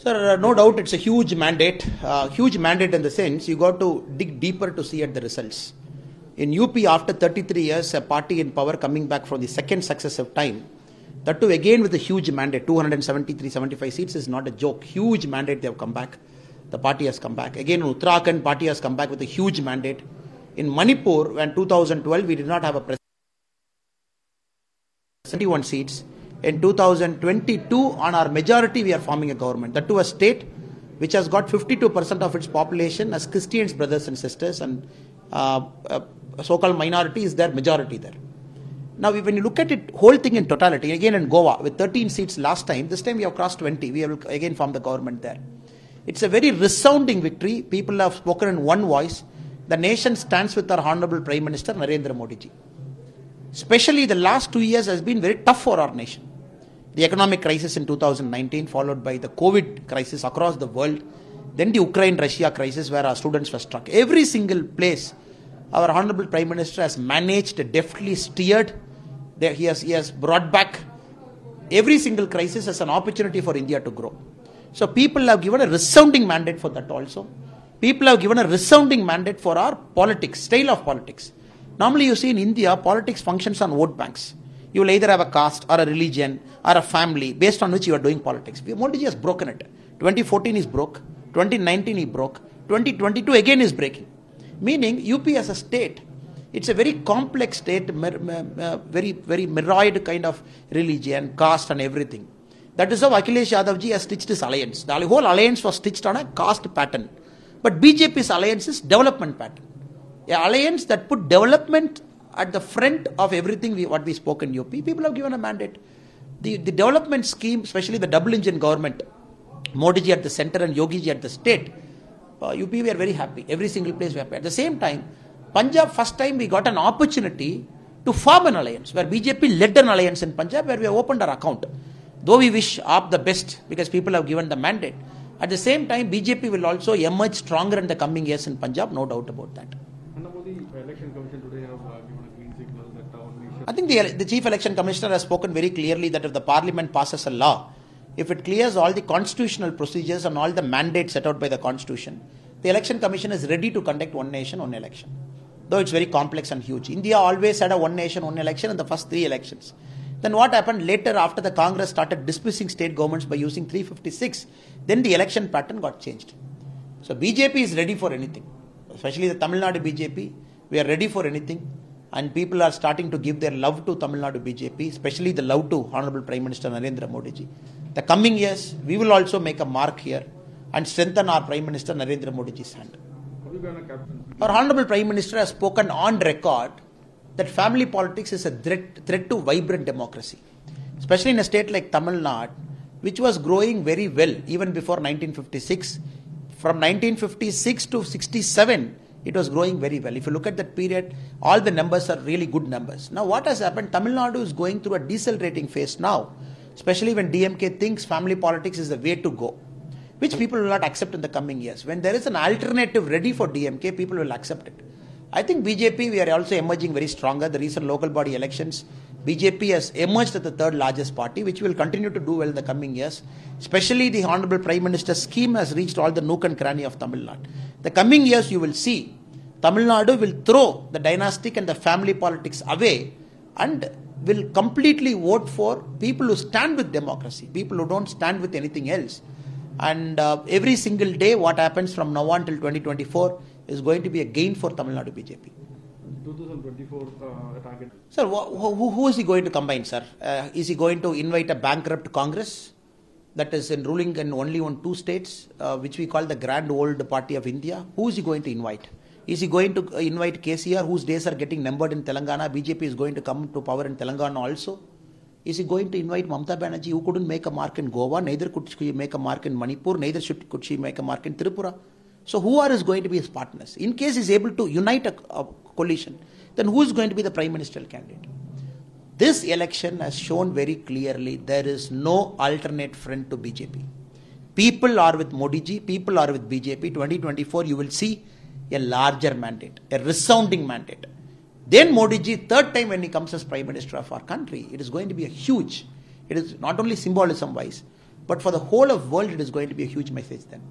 Sir, no doubt it's a huge mandate. Huge mandate in the sense you got to dig deeper to see at the results. In UP, after 33 years, a party in power coming back for the second successive time, that too again with a huge mandate, 273, 75 seats is not a joke. Huge mandate they have come back. The party has come back. Again, in Uttarakhand, party has come back with a huge mandate. In Manipur, when 2012, we did not have a president, 71 seats. In 2022, on our majority, we are forming a government. That too a state which has got 52% of its population as Christians, brothers and sisters, and so-called minority is their majority there. Now, when you look at it, whole thing in totality, again in Goa, with 13 seats last time, this time we have crossed 20. We have again formed the government there. It's a very resounding victory. People have spoken in one voice. The nation stands with our Honorable Prime Minister, Narendra Modi ji. Especially the last 2 years has been very tough for our nation. The economic crisis in 2019, followed by the COVID crisis across the world, then the Ukraine-Russia crisis where our students were struck. Every single place, our Honorable Prime Minister has managed, deftly steered. He has brought back every single crisis as an opportunity for India to grow. So people have given a resounding mandate for that also. People have given a resounding mandate for our politics, style of politics. Normally you see in India, politics functions on vote banks. You will either have a caste or a religion or a family based on which you are doing politics. Modi ji has broken it. 2014 is broke. 2019 he broke. 2022 again is breaking. Meaning UP as a state, it's a very complex state, very myriad kind of religion, caste and everything. That is how Akhilesh Yadav ji has stitched his alliance. The whole alliance was stitched on a caste pattern. But BJP's alliance is development pattern. An alliance that put development at the front of everything what we spoke in UP. People have given a mandate. The development scheme, especially the double engine government, Modi ji at the center and Yogi ji at the state, UP we are very happy. Every single place we are happy. At the same time, Punjab first time we got an opportunity to form an alliance where BJP led an alliance in Punjab where we have opened our account. Though we wish AAP the best because people have given the mandate. At the same time, BJP will also emerge stronger in the coming years in Punjab, no doubt about that. And about the election commission today have given a green signal that our nation... I think the Chief Election Commissioner has spoken very clearly that if the Parliament passes a law, if it clears all the constitutional procedures and all the mandates set out by the Constitution, the Election Commission is ready to conduct one nation, one election. Though it's very complex and huge. India always had a one nation, one election in the first 3 elections. Then what happened later after the Congress started dismissing state governments by using 356, then the election pattern got changed. So BJP is ready for anything. Especially the Tamil Nadu BJP, we are ready for anything. And people are starting to give their love to Tamil Nadu BJP, especially the love to Honorable Prime Minister Narendra Modi ji. The coming years, we will also make a mark here and strengthen our Prime Minister Narendra Modi ji's hand. Our Honorable Prime Minister has spoken on record that family politics is a threat to vibrant democracy. Especially in a state like Tamil Nadu, which was growing very well even before 1956. From 1956 to 67, it was growing very well. If you look at that period, all the numbers are really good numbers. Now what has happened, Tamil Nadu is going through a decelerating phase now, especially when DMK thinks family politics is the way to go, which people will not accept in the coming years. When there is an alternative ready for DMK, people will accept it. I think BJP, we are also emerging very stronger. The recent local body elections, BJP has emerged as the third largest party, which will continue to do well in the coming years. Especially the Honorable Prime Minister's scheme has reached all the nook and cranny of Tamil Nadu. The coming years you will see, Tamil Nadu will throw the dynastic and the family politics away and will completely vote for people who stand with democracy, people who don't stand with anything else. And every single day what happens from now on till 2024 is going to be a gain for Tamil Nadu BJP. 2024 target. Sir, who is he going to combine, sir? Is he going to invite a bankrupt Congress that is ruling in only on 2 states, which we call the Grand Old Party of India? Who is he going to invite? Is he going to invite KCR, whose days are getting numbered in Telangana? BJP is going to come to power in Telangana also. Is he going to invite Mamata Banerjee, who couldn't make a mark in Goa, neither could she make a mark in Manipur, neither could she make a mark in Tripura? So who are going to be his partners? In case he is able to unite a coalition, then who is going to be the prime ministerial candidate? This election has shown very clearly there is no alternate front to BJP. People are with Modi ji, people are with BJP. 2024 you will see a larger mandate, a resounding mandate. Then Modi ji, third time when he comes as Prime Minister of our country, it is going to be a huge, it is not only symbolism wise, But for the whole of world, it is going to be a huge message then.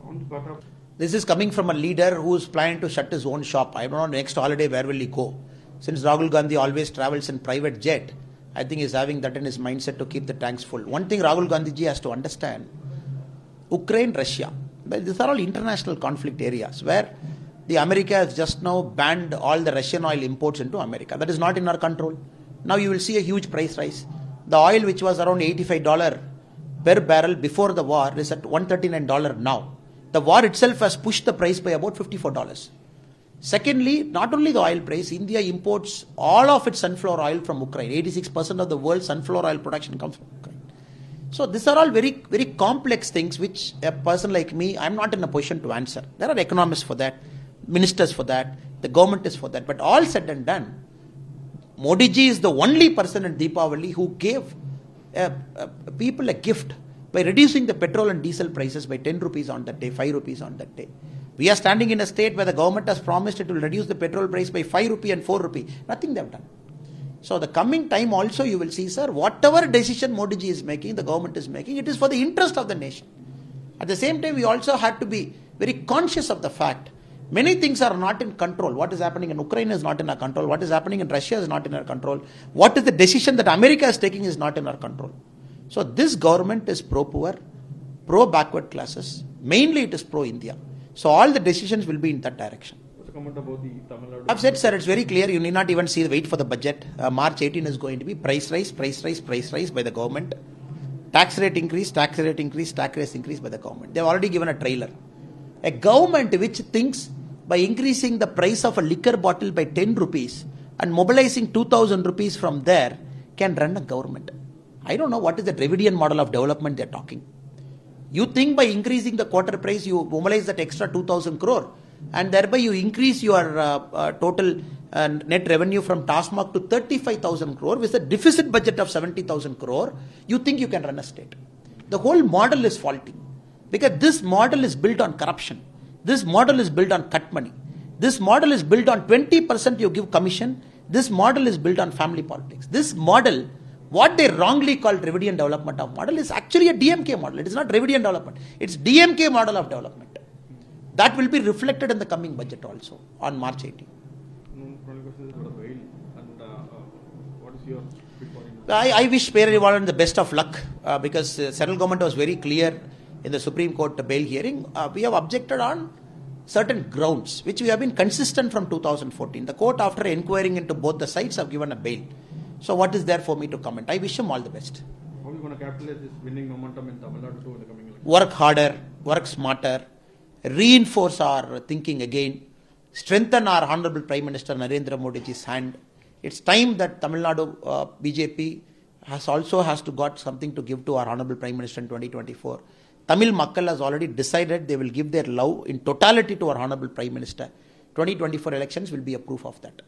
On the part of This is coming from a leader who is planning to shut his own shop. I don't know next holiday where will he go. Since Rahul Gandhi always travels in private jet, I think he's having that in his mindset to keep the tanks full. One thing Rahul Gandhi ji has to understand, Ukraine, Russia, these are all international conflict areas where the America has just now banned all the Russian oil imports into America. That is not in our control. Now you will see a huge price rise. The oil which was around $85 per barrel before the war is at $139 now. The war itself has pushed the price by about $54. Secondly, not only the oil price, India imports all of its sunflower oil from Ukraine. 86% of the world's sunflower oil production comes from Ukraine. So these are all very, very complex things which a person like me, I'm not in a position to answer. There are economists for that, ministers for that, the government is for that. But all said and done, Modi ji is the only person in Deepavali who gave people a gift by reducing the petrol and diesel prices by 10 rupees on that day, 5 rupees on that day. We are standing in a state where the government has promised it will reduce the petrol price by 5 rupee and 4 rupee. Nothing they have done. So the coming time also you will see, sir, whatever decision Modi ji is making, the government is making, it is for the interest of the nation. At the same time, we also have to be very conscious of the fact many things are not in control. What is happening in Ukraine is not in our control. What is happening in Russia is not in our control. What is the decision that America is taking is not in our control. So this government is pro-poor, pro-backward classes. Mainly it is pro-India. So all the decisions will be in that direction. what's the comment about the Tamil Nadu? I've said, sir, it's very clear. You need not even wait for the budget. March 18 is going to be price rise by the government. Tax rate increase by the government. They've already given a trailer. A government which thinks by increasing the price of a liquor bottle by 10 rupees and mobilizing 2,000 rupees from there can run a government. I don't know what is the Dravidian model of development they're talking. You think by increasing the quarter price, you mobilize that extra 2,000 crore and thereby you increase your total net revenue from Taas to 35,000 crore with a deficit budget of 70,000 crore. You think you can run a state. The whole model is faulty because this model is built on corruption. This model is built on cut money. This model is built on 20% you give commission. This model is built on family politics. This model, what they wrongly call Dravidian development of model, is actually a DMK model. It is not Dravidian development. It's DMK model of development. That will be reflected in the coming budget also on March 18. One question is about bail and what is your bid for it? I wish Perarivalan the best of luck because central government was very clear in the Supreme Court bail hearing. We have objected on certain grounds which we have been consistent from 2014. The court, after inquiring into both the sides, have given a bail. So what is there for me to comment? I wish him all the best. How are you going to capitalize this winning momentum in Tamil Nadu too in the coming election? Work harder, work smarter, reinforce our thinking again, strengthen our Honorable Prime Minister Narendra Modi ji's hand. It's time that Tamil Nadu BJP has to got something to give to our Honorable Prime Minister in 2024. Tamil Makkal has already decided they will give their love in totality to our Honorable Prime Minister. 2024 elections will be a proof of that.